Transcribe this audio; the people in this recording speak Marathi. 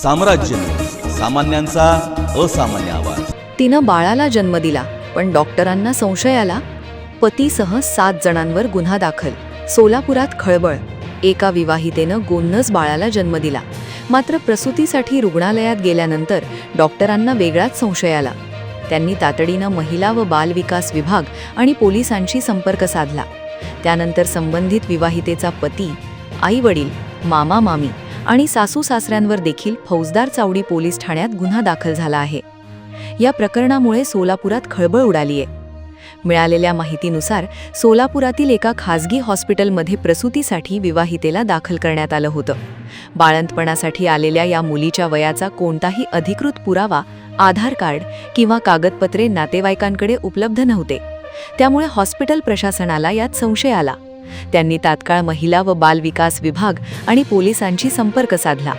साम्राज्य, सामान्यांचा असामान्य आवाज. तिनं बाळाला जन्म दिला, पण डॉक्टरांना संशय आला. पतीसह 7 जणांवर गुन्हा दाखल. सोलापुरात खळबळ. एका विवाहितेनं गोंदस बाळाला जन्म दिला. मात्र प्रसूतीसाठी रुग्णालयात गेल्यानंतर डॉक्टरांना वेगळाच संशय आला. त्यांनी तातडीनं महिला व बाल विकास विभाग आणि पोलिसांशी संपर्क साधला. त्यानंतर संबंधित विवाहितेचा पती, आई-वडील, मामा-मामी आणि सासू-सासऱ्यांवर देखील फौजदार चावडी पोलीस ठाण्यात गुन्हा दाखल झाला आहे. या प्रकरणामुळे सोलापुरात खळबळ उडालीये. मिळालेल्या माहितीनुसार सोलापुरातील एका खासगी हॉस्पिटलमध्ये प्रसूतीसाठी विवाहितेला दाखल करण्यात आलं होतं. बाळंतपणासाठी आलेल्या या मुलीच्या वयाचा कोणताही अधिकृत पुरावा, आधार कार्ड किंवा कागदपत्रे नातेवाईकांकडे उपलब्ध नव्हते. त्यामुळे हॉस्पिटल प्रशासनाला यात संशय आला. त्यांनी तात्काळ महिला व बाल विकास विभाग आणि पोलिसांशी संपर्क साधला.